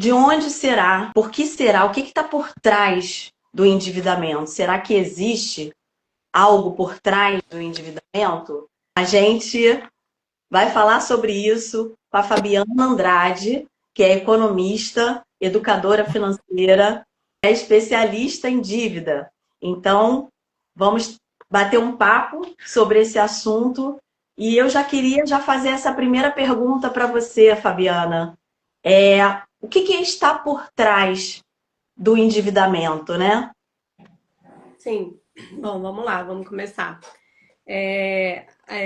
De onde será? Por que será? O que está por trás do endividamento? Será que existe algo por trás do endividamento? A gente vai falar sobre isso com a Fabiana Andrade, que é economista, educadora financeira, é especialista em dívida. Então, vamos bater um papo sobre esse assunto. E eu já queria fazer essa primeira pergunta para você, Fabiana. O que está por trás do endividamento, né? Sim, bom, vamos lá, vamos começar.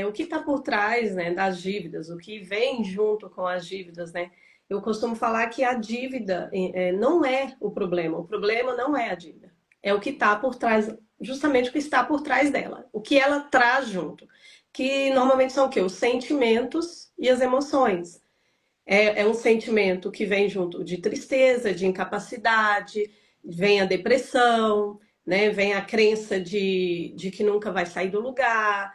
O que está por trás, né, das dívidas, o que vem junto com as dívidas, né? Eu costumo falar que a dívida não é o problema não é a dívida, é o que está por trás, justamente o que está por trás dela, o que ela traz junto, que normalmente são o quê? Os sentimentos e as emoções. É um sentimento que vem junto de tristeza, de incapacidade, vem a depressão, né? Vem a crença de que nunca vai sair do lugar,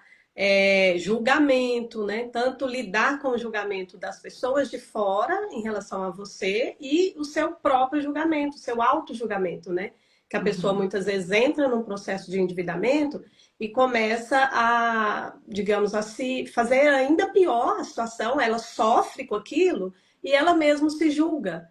julgamento, né? Tanto lidar com o julgamento das pessoas de fora em relação a você e o seu próprio julgamento, o seu auto-julgamento, né? Que a pessoa Uhum. muitas vezes entra num processo de endividamento e começa a, digamos assim, fazer ainda pior a situação, ela sofre com aquilo e ela mesma se julga.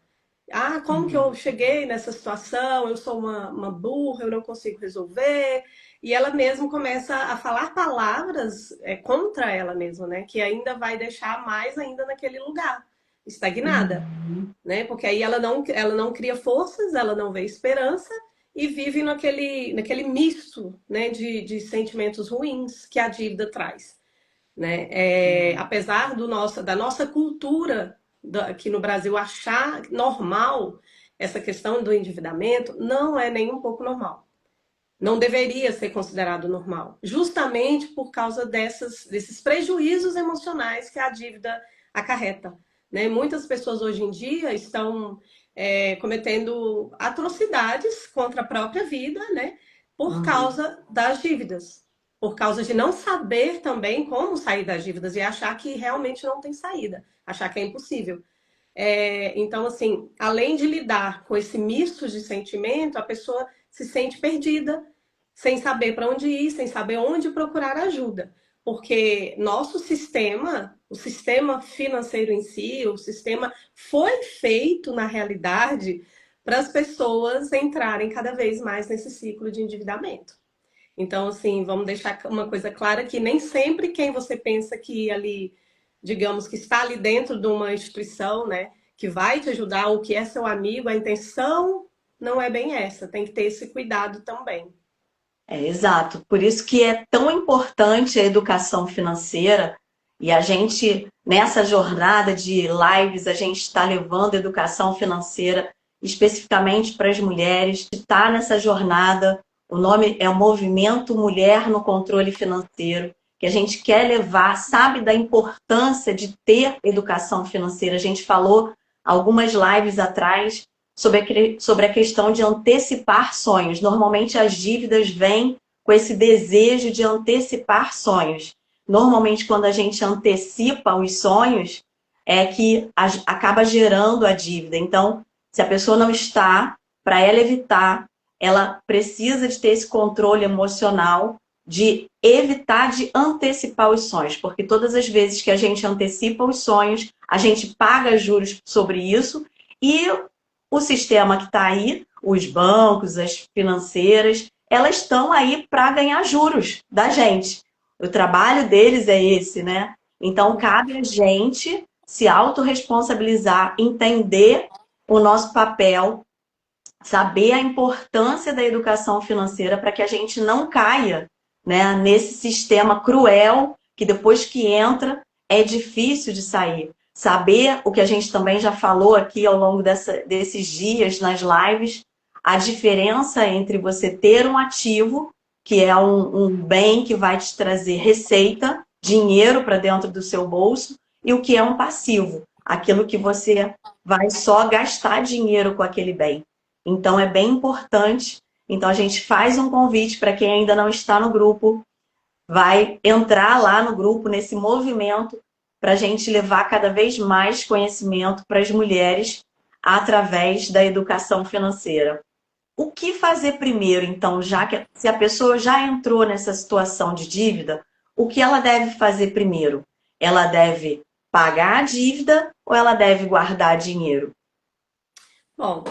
Ah, como que eu Uhum. cheguei nessa situação? Eu sou uma burra, eu não consigo resolver. E ela mesma começa a falar palavras contra ela mesma, né? Que ainda vai deixar mais ainda naquele lugar, estagnada, Uhum. né? Porque aí ela não cria forças, ela não vê esperança e vive naquele misto, né, de sentimentos ruins que a dívida traz, né? Apesar da nossa cultura aqui no Brasil achar normal essa questão do endividamento, não é nem um pouco normal. Não deveria ser considerado normal, justamente por causa desses prejuízos emocionais que a dívida acarreta. Né? Muitas pessoas hoje em dia estão cometendo atrocidades contra a própria vida, né? Por Uhum. causa das dívidas, por causa de não saber também como sair das dívidas e achar que realmente não tem saída, achar que é impossível. Então, assim, além de lidar com esse misto de sentimento, a pessoa se sente perdida, sem saber para onde ir, sem saber onde procurar ajuda. Porque nosso sistema, o sistema financeiro em si, o sistema foi feito, na realidade, para as pessoas entrarem cada vez mais nesse ciclo de endividamento. Então, assim, vamos deixar uma coisa clara que nem sempre quem você pensa que ali, digamos, que está ali dentro de uma instituição, né, que vai te ajudar ou que é seu amigo, a intenção não é bem essa. Tem que ter esse cuidado também. Exato. Por isso que é tão importante a educação financeira e a gente, nessa jornada de lives, a gente está levando educação financeira especificamente para as mulheres, está nessa jornada. O nome é o Movimento Mulher no Controle Financeiro, que a gente quer levar, sabe da importância de ter educação financeira. A gente falou algumas lives atrás sobre a questão de antecipar sonhos. Normalmente as dívidas vêm com esse desejo de antecipar sonhos. Normalmente quando a gente antecipa os sonhos, é que acaba gerando a dívida. Então, se a pessoa não está, para ela evitar, ela precisa de ter esse controle emocional de evitar de antecipar os sonhos, porque todas as vezes que a gente antecipa os sonhos, a gente paga juros sobre isso e o sistema que está aí, os bancos, as financeiras, elas estão aí para ganhar juros da gente. O trabalho deles é esse, né? Então, cabe a gente se autorresponsabilizar, entender o nosso papel, saber a importância da educação financeira para que a gente não caia, né, nesse sistema cruel que depois que entra é difícil de sair. Saber o que a gente também já falou aqui ao longo desses dias nas lives, a diferença entre você ter um ativo, que é um bem que vai te trazer receita, dinheiro para dentro do seu bolso, e o que é um passivo, aquilo que você vai só gastar dinheiro com aquele bem. Então, é bem importante. Então, a gente faz um convite para quem ainda não está no grupo, vai entrar lá no grupo, nesse movimento, para a gente levar cada vez mais conhecimento para as mulheres, através da educação financeira. O que fazer primeiro, então, já que se a pessoa já entrou nessa situação de dívida, o que ela deve fazer primeiro? Ela deve pagar a dívida ou ela deve guardar dinheiro? Bom,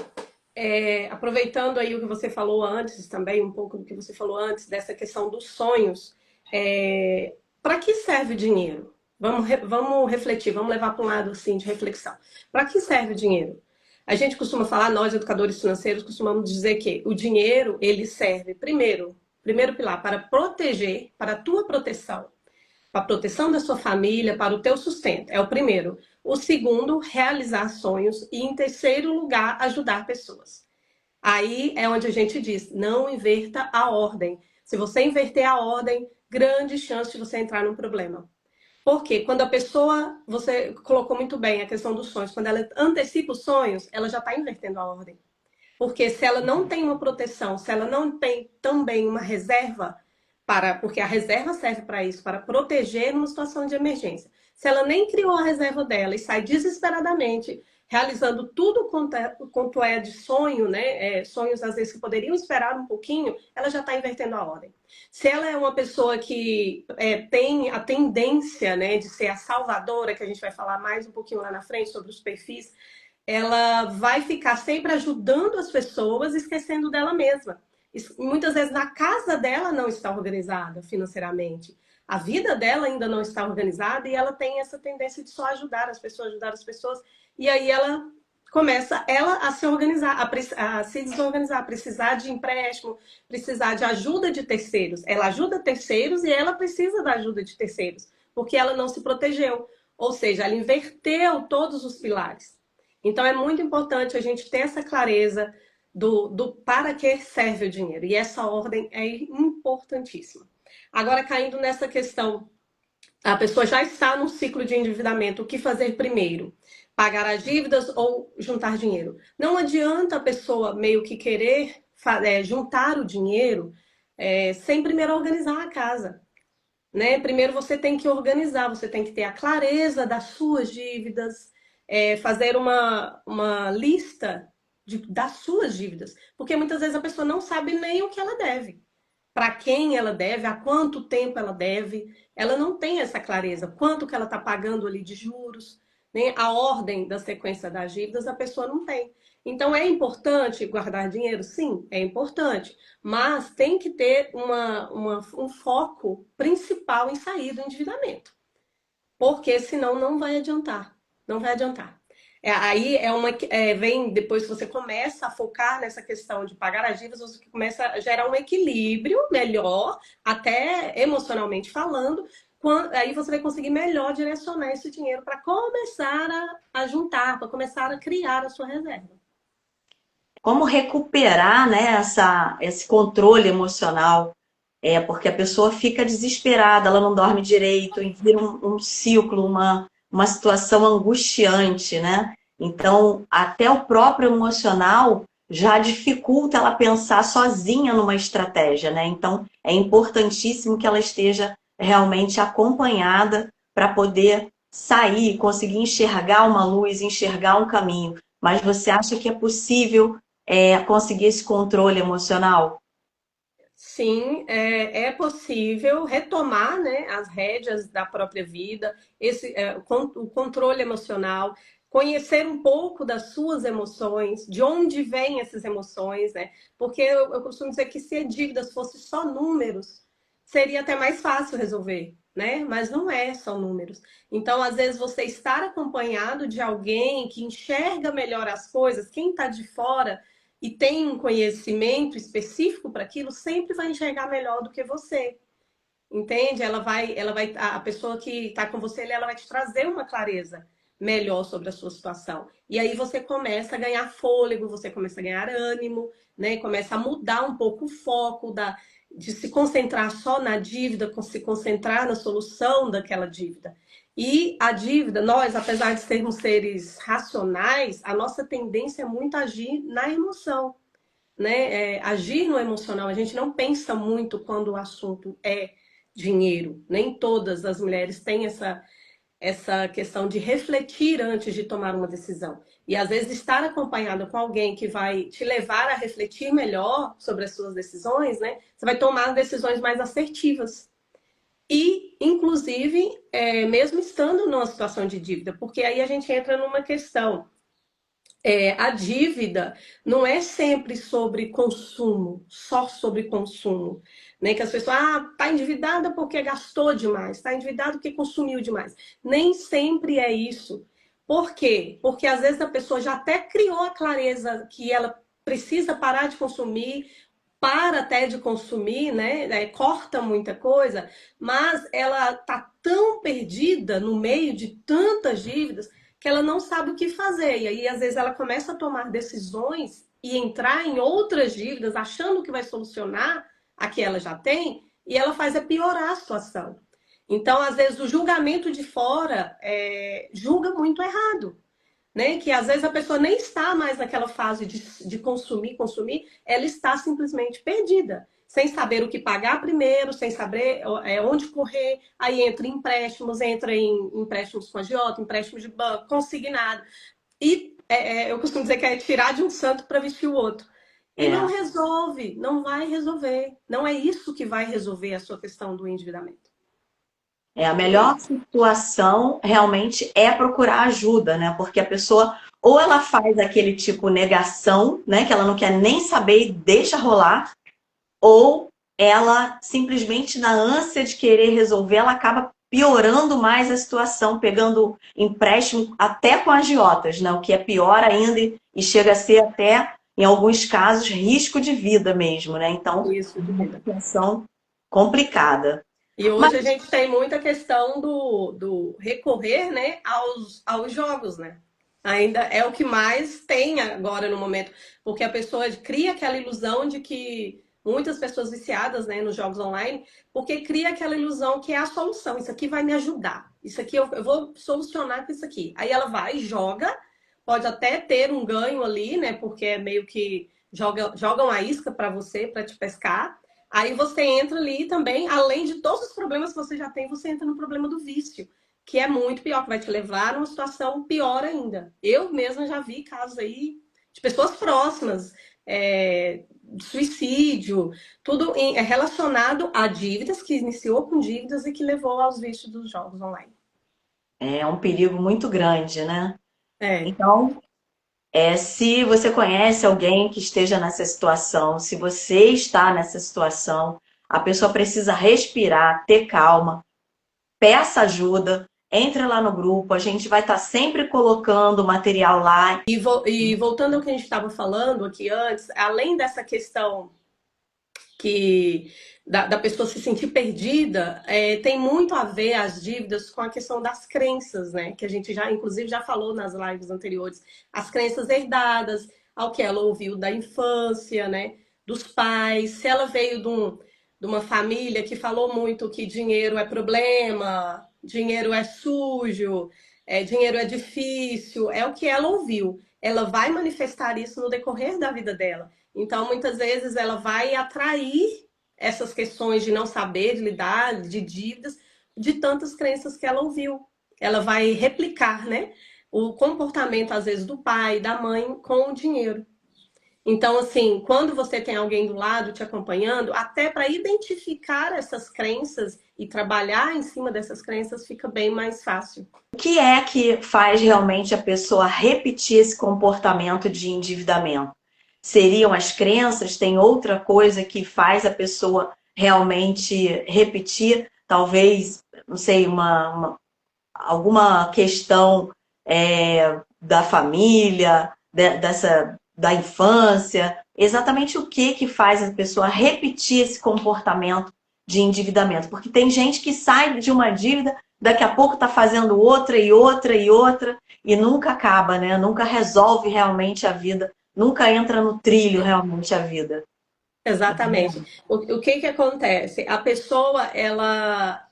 aproveitando aí o que você falou antes, também um pouco do que você falou antes, dessa questão dos sonhos, para que serve o dinheiro? Vamos refletir, vamos levar para um lado assim de reflexão. Para que serve o dinheiro? A gente costuma falar, nós educadores financeiros costumamos dizer que o dinheiro ele serve primeiro pilar para proteger, para a tua proteção, para a proteção da sua família, para o teu sustento. É o primeiro. O segundo, realizar sonhos. E em terceiro lugar, ajudar pessoas. Aí é onde a gente diz, não inverta a ordem. Se você inverter a ordem, grande chance de você entrar num problema. Porque quando a pessoa, você colocou muito bem a questão dos sonhos, quando ela antecipa os sonhos, ela já está invertendo a ordem. Porque se ela não tem uma proteção, se ela não tem também uma reserva, porque a reserva serve para isso, para proteger numa situação de emergência. Se ela nem criou a reserva dela e sai desesperadamente realizando tudo quanto é de sonho, né? Sonhos às vezes que poderiam esperar um pouquinho, ela já está invertendo a ordem. Se ela é uma pessoa que tem a tendência, né, de ser a salvadora, que a gente vai falar mais um pouquinho lá na frente sobre os perfis, ela vai ficar sempre ajudando as pessoas, esquecendo dela mesma. Muitas vezes na casa dela não está organizada financeiramente. A vida dela ainda não está organizada e ela tem essa tendência de só ajudar as pessoas. E aí ela começa a se organizar, a se desorganizar, a precisar de empréstimo, precisar de ajuda de terceiros. Ela ajuda terceiros e ela precisa da ajuda de terceiros, porque ela não se protegeu. Ou seja, ela inverteu todos os pilares. Então é muito importante a gente ter essa clareza do para que serve o dinheiro. E essa ordem é importantíssima. Agora, caindo nessa questão, a pessoa já está num ciclo de endividamento, o que fazer primeiro? Pagar as dívidas ou juntar dinheiro? Não adianta a pessoa meio que querer juntar o dinheiro sem primeiro organizar a casa. Né? Primeiro você tem que organizar, você tem que ter a clareza das suas dívidas, fazer uma lista das suas dívidas, porque muitas vezes a pessoa não sabe nem o que ela deve, para quem ela deve, há quanto tempo ela deve, ela não tem essa clareza, quanto que ela está pagando ali de juros, né? A ordem da sequência das dívidas a pessoa não tem. Então é importante guardar dinheiro? Sim, é importante, mas tem que ter um foco principal em sair do endividamento, porque senão não vai adiantar, não vai adiantar. Vem depois que você começa a focar nessa questão de pagar as dívidas, você começa a gerar um equilíbrio melhor, até emocionalmente falando, aí você vai conseguir melhor direcionar esse dinheiro para começar a juntar, para começar a criar a sua reserva. Como recuperar, né, esse controle emocional? Porque a pessoa fica desesperada, ela não dorme direito, e vira um ciclo, uma situação angustiante, né? Então, até o próprio emocional já dificulta ela pensar sozinha numa estratégia, né? Então, é importantíssimo que ela esteja realmente acompanhada para poder sair, conseguir enxergar uma luz, enxergar um caminho. Mas você acha que é possível conseguir esse controle emocional? Sim, é possível retomar, né, as rédeas da própria vida, o controle emocional, conhecer um pouco das suas emoções, de onde vêm essas emoções, né? Porque eu costumo dizer que se a dívidas fosse só números, seria até mais fácil resolver, né? Mas não é só números. Então, às vezes, você estar acompanhado de alguém que enxerga melhor as coisas, quem está de fora e tem um conhecimento específico para aquilo, sempre vai enxergar melhor do que você. Entende? A pessoa que está com você, ela vai te trazer uma clareza melhor sobre a sua situação. E aí você começa a ganhar fôlego, você começa a ganhar ânimo, né? Começa a mudar um pouco o foco de se concentrar só na dívida, se concentrar na solução daquela dívida. E a dívida, nós, apesar de sermos seres racionais, a nossa tendência é muito agir na emoção, né? Agir no emocional. A gente não pensa muito quando o assunto é dinheiro. Nem todas as mulheres têm essa questão de refletir antes de tomar uma decisão. E às vezes estar acompanhado com alguém que vai te levar a refletir melhor sobre as suas decisões, né? Você vai tomar decisões mais assertivas. E, inclusive, mesmo estando numa situação de dívida, porque aí a gente entra numa questão. A dívida não é sempre sobre consumo, só sobre consumo. Né? Que as pessoas, tá endividada porque gastou demais, tá endividada porque consumiu demais. Nem sempre é isso. Por quê? Porque às vezes a pessoa já até criou a clareza que ela precisa parar de consumir, para até de consumir, né? Corta muita coisa, mas ela tá tão perdida no meio de tantas dívidas que ela não sabe o que fazer. E aí, às vezes, ela começa a tomar decisões e entrar em outras dívidas, achando que vai solucionar a que ela já tem, e ela faz piorar a situação. Então, às vezes, o julgamento de fora julga muito errado. Né? Que às vezes a pessoa nem está mais naquela fase de consumir, ela está simplesmente perdida, sem saber o que pagar primeiro, sem saber onde correr, aí entra em empréstimos com agiota, empréstimos de banco, consignado. E eu costumo dizer que é tirar de um santo para vestir o outro. E não É. resolve, não vai resolver. Não é isso que vai resolver a sua questão do endividamento. A melhor situação realmente é procurar ajuda, né? Porque a pessoa ou ela faz aquele tipo negação, né? Que ela não quer nem saber e deixa rolar, ou ela simplesmente na ânsia de querer resolver, ela acaba piorando mais a situação, pegando empréstimo até com agiotas, né? O que é pior ainda e chega a ser até, em alguns casos, risco de vida mesmo, né? Então, Isso é de uma vida. situação complicada. E Mas hoje a gente tem muita questão do recorrer, né, aos jogos, né? Ainda é o que mais tem agora no momento, porque a pessoa cria aquela ilusão de que muitas pessoas viciadas, né, nos jogos online, porque cria aquela ilusão que é a solução. Isso aqui vai me ajudar. Isso aqui eu vou solucionar com isso aqui. Aí ela vai, joga, pode até ter um ganho ali, né? Porque é meio que jogam a isca para você, para te pescar. Aí você entra ali também, além de todos os problemas que você já tem, você entra no problema do vício, que é muito pior, que vai te levar a uma situação pior ainda. Eu mesma já vi casos aí de pessoas próximas, de suicídio, tudo relacionado a dívidas, que iniciou com dívidas e que levou aos vícios dos jogos online. é um perigo muito grande, né? É, Então, se você conhece alguém que esteja nessa situação, se você está nessa situação, a pessoa precisa respirar, ter calma, peça ajuda, entre lá no grupo, a gente vai estar sempre colocando material lá. e voltando ao que a gente estava falando aqui antes, além dessa questão que da pessoa se sentir perdida, tem muito a ver as dívidas com a questão das crenças, né? Que a gente já, inclusive, já falou nas lives anteriores, as crenças herdadas, ao que ela ouviu da infância, né? Dos pais, se ela veio de uma família que falou muito que dinheiro é problema, dinheiro é sujo, dinheiro é difícil, é o que ela ouviu. Ela vai manifestar isso no decorrer da vida dela. Então, muitas vezes, ela vai atrair essas questões de não saber, de lidar, de dívidas, de tantas crenças que ela ouviu. Ela vai replicar, né? O comportamento, às vezes, do pai, da mãe com o dinheiro. Então, assim, quando você tem alguém do lado te acompanhando, até para identificar essas crenças e trabalhar em cima dessas crenças fica bem mais fácil. O que é que faz realmente a pessoa repetir esse comportamento de endividamento? Seriam as crenças? Tem outra coisa que faz a pessoa realmente repetir? Talvez, não sei, alguma questão da família, da infância, exatamente o que faz a pessoa repetir esse comportamento de endividamento. Porque tem gente que sai de uma dívida, daqui a pouco está fazendo outra e outra e outra, e nunca acaba, né? Nunca resolve realmente a vida, nunca entra no trilho realmente a vida. Exatamente. O que que acontece? A pessoa, ela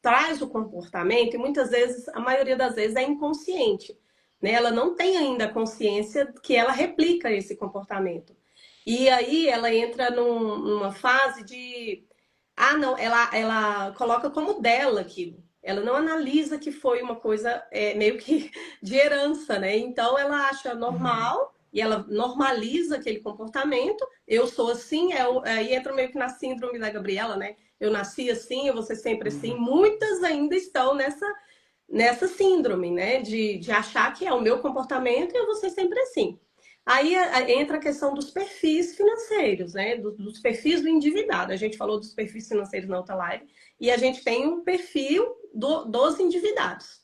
traz o comportamento e muitas vezes, a maioria das vezes, é inconsciente, né? Ela não tem ainda a consciência que ela replica esse comportamento. E aí ela entra numa fase de, não, ela coloca como dela aquilo. Ela não analisa que foi uma coisa meio que de herança, né? Então ela acha normal e ela normaliza aquele comportamento. Eu sou assim, aí entra meio que na síndrome da Gabriela, né? Eu nasci assim, eu vou ser sempre assim. Muitas ainda estão nessa síndrome, né? De achar que é o meu comportamento e eu vou ser sempre assim. Aí entra a questão dos perfis financeiros, né? Dos perfis do endividado. A gente falou dos perfis financeiros na outra live. E a gente tem um perfil dos endividados,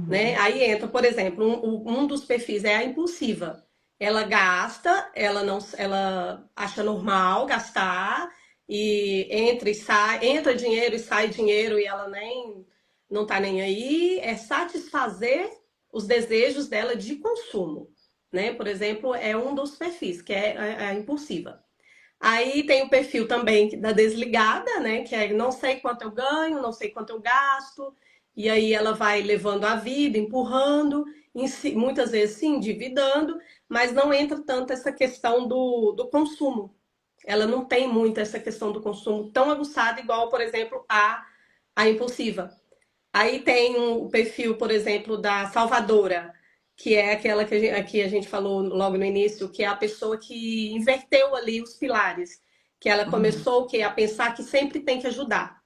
né? Aí entra, por exemplo, um dos perfis é a impulsiva. Ela gasta, ela acha normal gastar e entra dinheiro e sai dinheiro e ela nem não tá nem aí, é satisfazer os desejos dela de consumo, né? Por exemplo, é um dos perfis, que é a impulsiva. Aí tem o perfil também da desligada, né? Que é não sei quanto eu ganho, não sei quanto eu gasto. E aí ela vai levando a vida, empurrando, muitas vezes se endividando, mas não entra tanto essa questão do consumo. Ela não tem muito essa questão do consumo tão aguçada, igual, por exemplo, a impulsiva. Aí tem o perfil, por exemplo, da salvadora, que é aquela que a gente falou logo no início, que é a pessoa que inverteu ali os pilares, que ela começou a pensar que sempre tem que ajudar.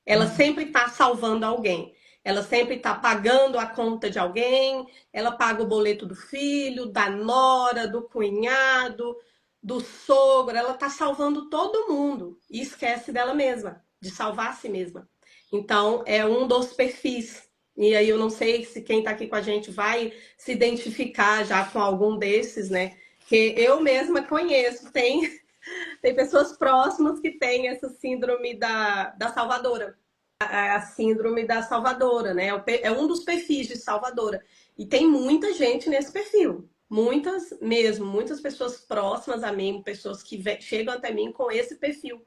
Ela sempre está salvando alguém. Ela sempre está pagando a conta de alguém, ela paga o boleto do filho, da nora, do cunhado, do sogro, ela está salvando todo mundo e esquece dela mesma, de salvar a si mesma. Então, é um dos perfis. E aí eu não sei se quem está aqui com a gente vai se identificar já com algum desses, né? Que eu mesma conheço, tem pessoas próximas que têm essa síndrome da salvadora. A síndrome da salvadora, né? É um dos perfis de salvadora. E tem muita gente nesse perfil. Muitas mesmo, muitas pessoas próximas a mim, pessoas que chegam até mim com esse perfil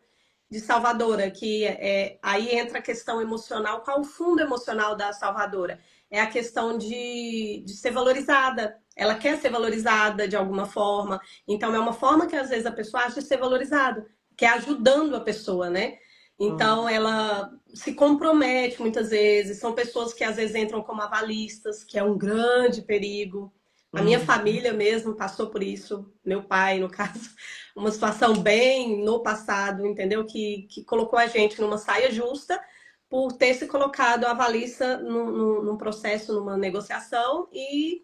de salvadora, que aí entra a questão emocional. Qual o fundo emocional da salvadora? É a questão de ser valorizada. Ela quer ser valorizada de alguma forma. Então, é uma forma que às vezes a pessoa acha de ser valorizada, que é ajudando a pessoa, né? Então, ela se compromete muitas vezes. São pessoas que às vezes entram como avalistas, que é um grande perigo. A minha família mesmo passou por isso, meu pai, no caso, uma situação bem no passado, entendeu? Que colocou a gente numa saia justa por ter se colocado a avalista num processo, numa negociação e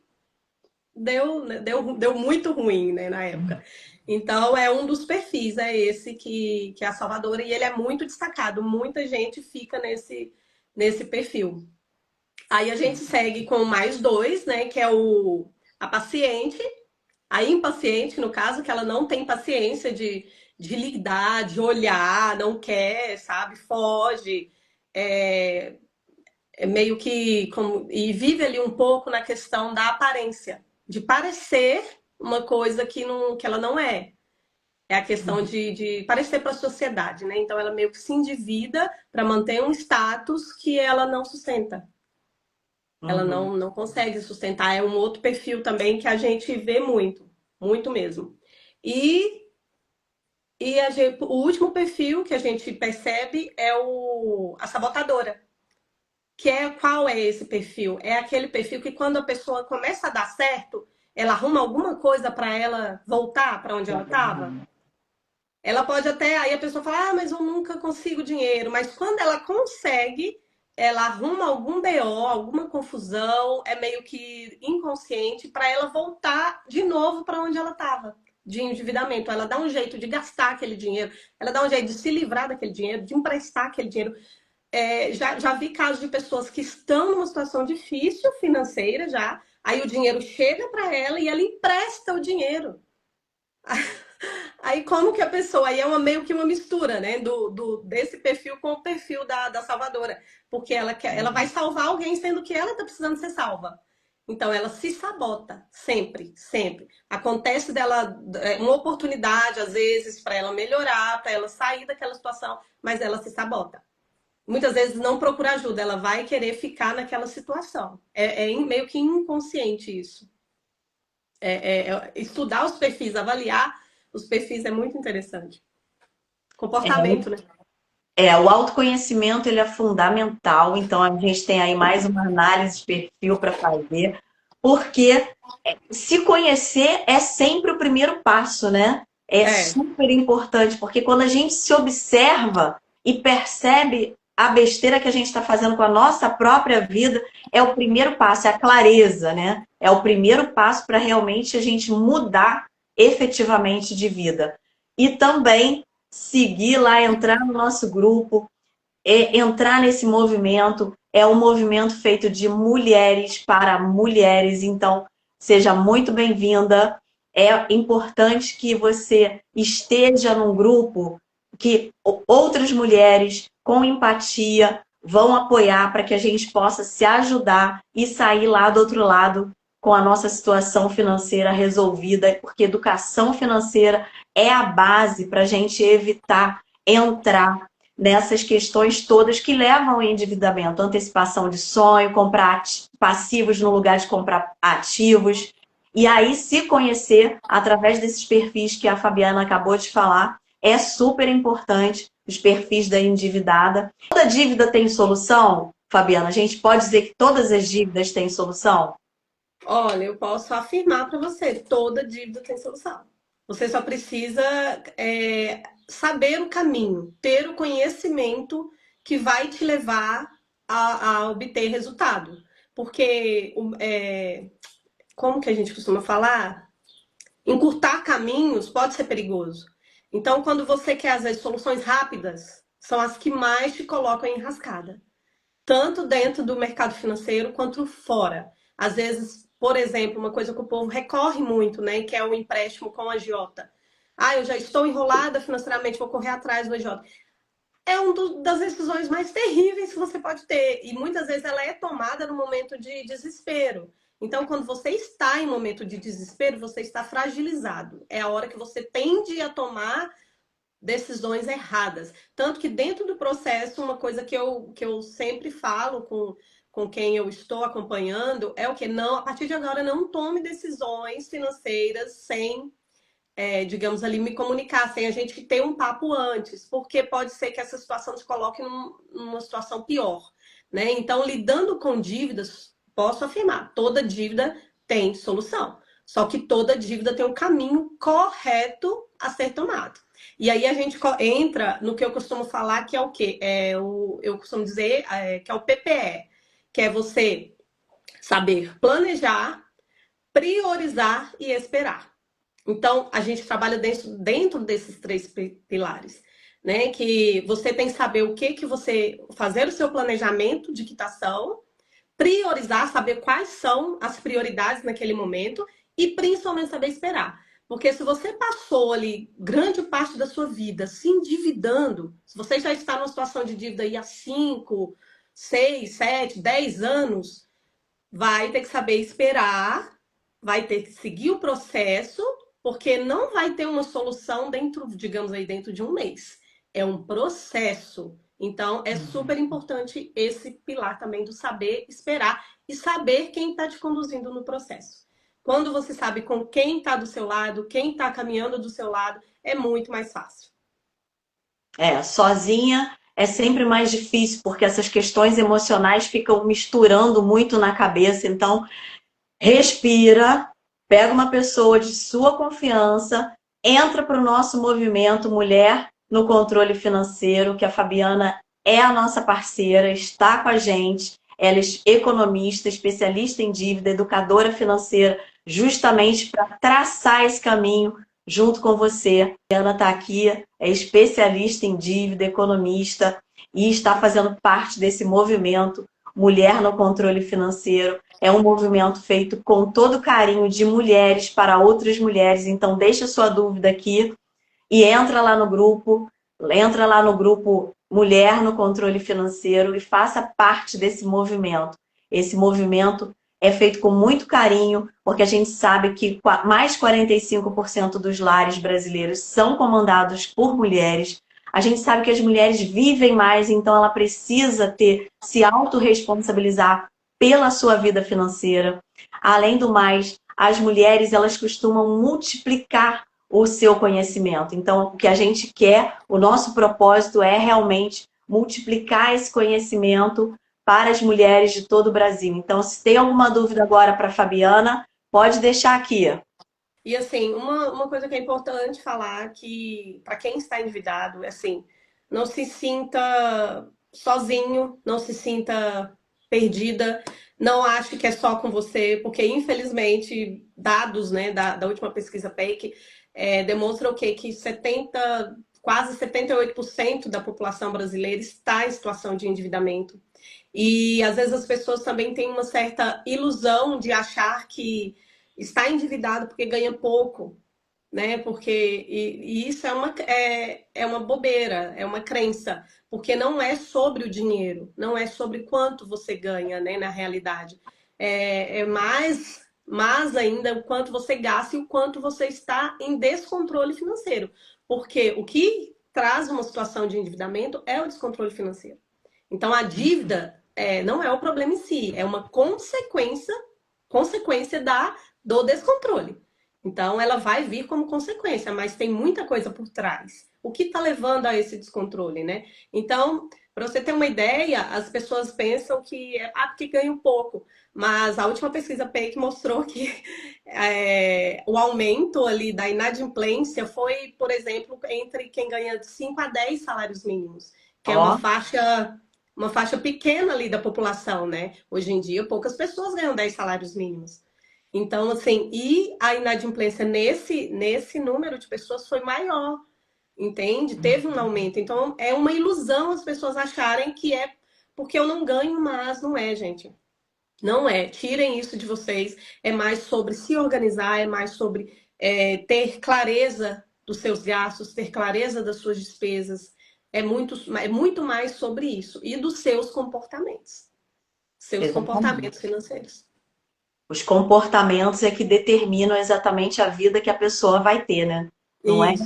deu muito ruim, né, na época. Então, é um dos perfis, é esse que é a salvadora, e ele é muito destacado. Muita gente fica nesse perfil. Aí a gente segue com mais dois, né, que é a paciente, a impaciente, no caso, que ela não tem paciência de lidar, de olhar, não quer, sabe, foge, é, é meio que e vive ali um pouco na questão da aparência, de parecer uma coisa que ela não é. É a questão de parecer para a sociedade, né? Então ela meio que se endivida para manter um status que ela não sustenta. Ela não consegue sustentar. É um outro perfil também que a gente vê muito, muito mesmo. E, o último perfil que a gente percebe é a sabotadora. Que é qual é esse perfil? É aquele perfil que quando a pessoa começa a dar certo, ela arruma alguma coisa para ela voltar para onde ela estava. Ela pode até, aí a pessoa fala, mas eu nunca consigo dinheiro. Mas quando ela consegue, ela arruma algum BO, alguma confusão, é meio que inconsciente para ela voltar de novo para onde ela estava, de endividamento. Ela dá um jeito de gastar aquele dinheiro, ela dá um jeito de se livrar daquele dinheiro, de emprestar aquele dinheiro. Já vi casos de pessoas que estão numa situação difícil financeira já, aí o dinheiro chega para ela e ela empresta o dinheiro. Aí como que a pessoa, aí é meio que uma mistura, né, desse perfil com o perfil da salvadora, porque ela vai salvar alguém sendo que ela está precisando ser salva. Então ela se sabota sempre, sempre. Acontece dela uma oportunidade às vezes para ela melhorar, para ela sair daquela situação, mas ela se sabota. Muitas vezes não procura ajuda, ela vai querer ficar naquela situação. É meio que inconsciente isso. Estudar os perfis, avaliar os perfis é muito interessante. É, Comportamento, né? O autoconhecimento ele é fundamental, então a gente tem aí mais uma análise de perfil para fazer, porque se conhecer é sempre o primeiro passo, né? É É, super importante, porque quando a gente se observa e percebe a besteira que a gente está fazendo com a nossa própria vida, é o primeiro passo, é a clareza, né? É o primeiro passo para realmente a gente mudar efetivamente de vida. E também seguir lá, entrar no nosso grupo, entrar nesse movimento. É um movimento feito de mulheres para mulheres, então seja muito bem-vinda. É importante que você esteja num grupo que outras mulheres com empatia vão apoiar para que a gente possa se ajudar e sair lá do outro lado com a nossa situação financeira resolvida, porque educação financeira é a base para a gente evitar entrar nessas questões todas que levam ao endividamento, antecipação de sonho, comprar passivos no lugar de comprar ativos. E aí, se conhecer através desses perfis que a Fabiana acabou de falar, é super importante, os perfis da endividada. Toda dívida tem solução, Fabiana? A gente pode dizer que todas as dívidas têm solução? olha, eu posso afirmar para você, toda dívida tem solução. Você só precisa saber o caminho, ter o conhecimento que vai te levar a obter resultado. Porque, como que a gente costuma falar? Encurtar caminhos pode ser perigoso. Então, quando você quer, às vezes, soluções rápidas, são as que mais te colocam em enrascada. Tanto dentro do mercado financeiro quanto fora. Às vezes, por exemplo, uma coisa que o povo recorre muito, né, que é o empréstimo com a agiota. Ah, eu já estou enrolada financeiramente, vou correr atrás do agiota. É uma das decisões mais terríveis que você pode ter. E muitas vezes ela é tomada no momento de desespero. Então, quando você está em momento de desespero, você está fragilizado. É a hora que você tende a tomar decisões erradas. Tanto que dentro do processo, uma coisa que eu sempre falo com quem eu estou acompanhando é o que? Não, a partir de agora, não tome decisões financeiras sem, digamos ali, me comunicar, sem a gente ter um papo antes, porque pode ser que essa situação te coloque numa situação pior. Né? Então, lidando com dívidas, posso afirmar, toda dívida tem solução. Só que toda dívida tem um caminho correto a ser tomado. E aí a gente entra no que eu costumo falar, que é o quê? Eu costumo dizer que é o PPE, que é você saber planejar, priorizar e esperar. Então, a gente trabalha dentro desses três pilares, né? Que você tem que saber o que você... Fazer o seu planejamento de quitação, priorizar, saber quais são as prioridades naquele momento e principalmente saber esperar. Porque se você passou ali grande parte da sua vida se endividando, se você já está numa situação de dívida aí há 5, 6, 7, 10 anos, vai ter que saber esperar, vai ter que seguir o processo, porque não vai ter uma solução dentro, digamos aí, dentro de um mês. É um processo. Então, é super importante esse pilar também do saber esperar e saber quem está te conduzindo no processo. Quando você sabe com quem está do seu lado, quem está caminhando do seu lado, é muito mais fácil. Sozinha é sempre mais difícil, porque essas questões emocionais ficam misturando muito na cabeça. Então, respira, pega uma pessoa de sua confiança, entra para o nosso movimento Mulher no Controle Financeiro, que a Fabiana é a nossa parceira, está com a gente. Ela é economista, especialista em dívida, educadora financeira, justamente para traçar esse caminho junto com você. A Ana está aqui, é especialista em dívida, economista, e está fazendo parte desse movimento Mulher no Controle Financeiro. É um movimento feito com todo carinho de mulheres para outras mulheres. Então, deixa sua dúvida aqui e entra lá no grupo Mulher no Controle Financeiro e faça parte desse movimento. Esse movimento é feito com muito carinho, porque a gente sabe que mais 45% dos lares brasileiros são comandados por mulheres. A gente sabe que as mulheres vivem mais, então ela precisa se autorresponsabilizar pela sua vida financeira. Além do mais, as mulheres elas costumam multiplicar o seu conhecimento. Então, o que a gente quer, o nosso propósito é realmente multiplicar esse conhecimento para as mulheres de todo o Brasil. Então, se tem alguma dúvida agora para a Fabiana, pode deixar aqui. E assim, uma coisa que é importante falar que para quem está endividado, é assim, não se sinta sozinho, não se sinta perdida, não ache que é só com você, porque infelizmente dados, né, da última pesquisa PEIC demonstram o quê? Que 70, quase 78% da população brasileira está em situação de endividamento. E às vezes as pessoas também têm uma certa ilusão de achar que está endividado porque ganha pouco, né? Porque e isso é uma bobeira, é uma crença, porque não é sobre o dinheiro, não é sobre quanto você ganha, né? Na realidade, é mais ainda o quanto você gasta e o quanto você está em descontrole financeiro, porque o que traz uma situação de endividamento é o descontrole financeiro. Então a dívida não é o problema em si, é uma consequência do descontrole. Então, ela vai vir como consequência, mas tem muita coisa por trás. O que está levando a esse descontrole, né? Então, para você ter uma ideia, as pessoas pensam que porque ganham pouco. Mas a última pesquisa PEIC mostrou que o aumento ali da inadimplência foi, por exemplo, entre quem ganha de 5 a 10 salários mínimos, que é uma faixa pequena ali da população, né? Hoje em dia, poucas pessoas ganham 10 salários mínimos. Então, assim, e a inadimplência nesse número de pessoas foi maior, entende? Teve um aumento. Então, é uma ilusão as pessoas acharem que é porque eu não ganho, mas não é, gente. Não é. Tirem isso de vocês. É mais sobre se organizar, é mais sobre ter clareza dos seus gastos, ter clareza das suas despesas. É muito mais sobre isso. E dos seus comportamentos. Seus Exatamente. comportamentos financeiros. Os comportamentos é que determinam exatamente a vida que a pessoa vai ter, né? Não é Isso.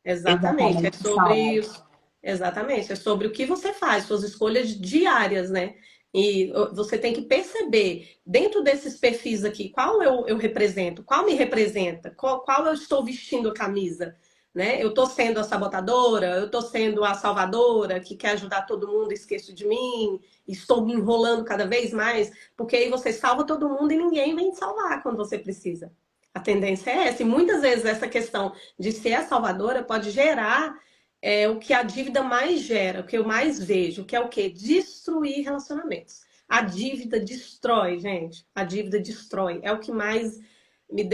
Exatamente, exatamente o salário. é sobre o que você faz, suas escolhas diárias, né? E você tem que perceber, dentro desses perfis aqui, qual eu represento, qual me representa, qual eu estou vestindo a camisa, né? Eu estou sendo a sabotadora, eu estou sendo a salvadora, que quer ajudar todo mundo, esqueço de mim, estou me enrolando cada vez mais, porque aí você salva todo mundo e ninguém vem te salvar quando você precisa. A tendência é essa, e muitas vezes essa questão de ser a salvadora pode gerar o que a dívida mais gera, o que eu mais vejo, que é o quê? Destruir relacionamentos. A dívida destrói, gente. A dívida destrói. É o que mais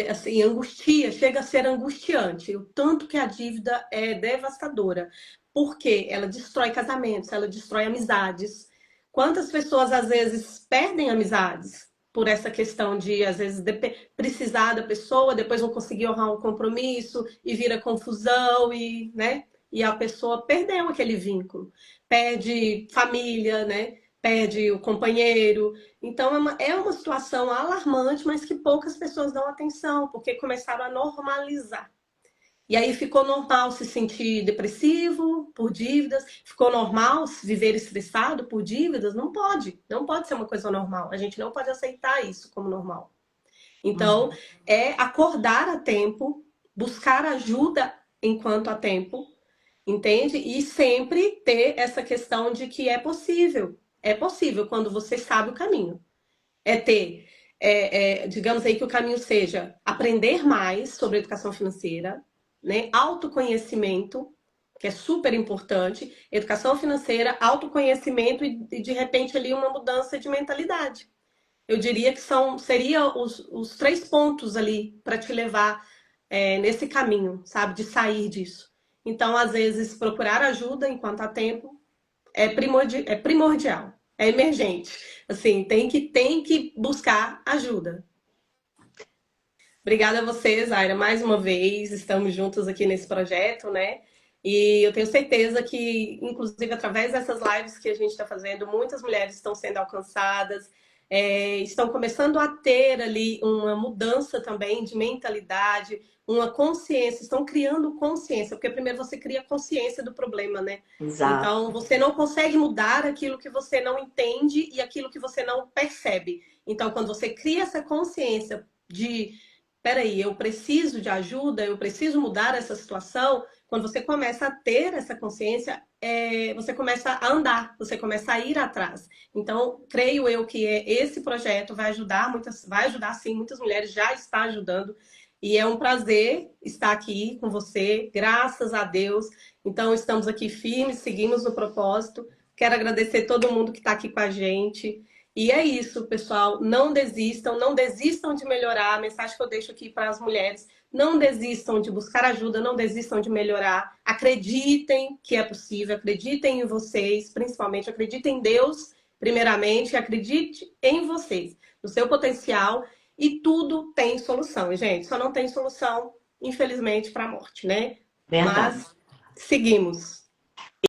assim, angustia, chega a ser angustiante. O tanto que a dívida é devastadora. Porque ela destrói casamentos, ela destrói amizades. Quantas pessoas às vezes perdem amizades por essa questão de, às vezes, precisar da pessoa, depois não conseguir honrar um compromisso e vira confusão e, né? E a pessoa perdeu aquele vínculo, perde família, né? Perde o companheiro. Então é uma situação alarmante, mas que poucas pessoas dão atenção, porque começaram a normalizar. E aí ficou normal se sentir depressivo por dívidas, ficou normal viver estressado por dívidas? Não pode, não pode ser uma coisa normal. A gente não pode aceitar isso como normal. Então, é acordar a tempo, buscar ajuda enquanto há tempo, entende? E sempre ter essa questão de que é possível. É possível quando você sabe o caminho. É ter, digamos aí que o caminho seja aprender mais sobre educação financeira, né? Autoconhecimento, que é super importante, educação financeira, autoconhecimento e de repente ali uma mudança de mentalidade. Eu diria que seriam os três pontos ali para te levar nesse caminho, sabe, de sair disso. Então, às vezes, procurar ajuda enquanto há tempo é primordial, é emergente. Assim, tem que buscar ajuda. Obrigada a você, Zaira, mais uma vez. Estamos juntos aqui nesse projeto, né? E eu tenho certeza que, inclusive, através dessas lives que a gente está fazendo, muitas mulheres estão sendo alcançadas, estão começando a ter ali uma mudança também de mentalidade, uma consciência, estão criando consciência, porque primeiro você cria consciência do problema, né? Exato. Então, você não consegue mudar aquilo que você não entende e aquilo que você não percebe. Então, quando você cria essa consciência de peraí, eu preciso de ajuda, eu preciso mudar essa situação. Quando você começa a ter essa consciência, você começa a andar, você começa a ir atrás. Então, creio eu que esse projeto vai ajudar vai ajudar sim, muitas mulheres já está ajudando. E é um prazer estar aqui com você, graças a Deus. Então, estamos aqui firmes, seguimos no propósito. Quero agradecer todo mundo que está aqui com a gente. E é isso, pessoal. Não desistam, não desistam de melhorar. A mensagem que eu deixo aqui para as mulheres: não desistam de buscar ajuda, não desistam de melhorar. Acreditem que é possível, acreditem em vocês, principalmente acreditem em Deus, primeiramente, acredite em vocês, no seu potencial, e tudo tem solução, gente. Só não tem solução, infelizmente, para a morte, né? Verdade. Mas seguimos.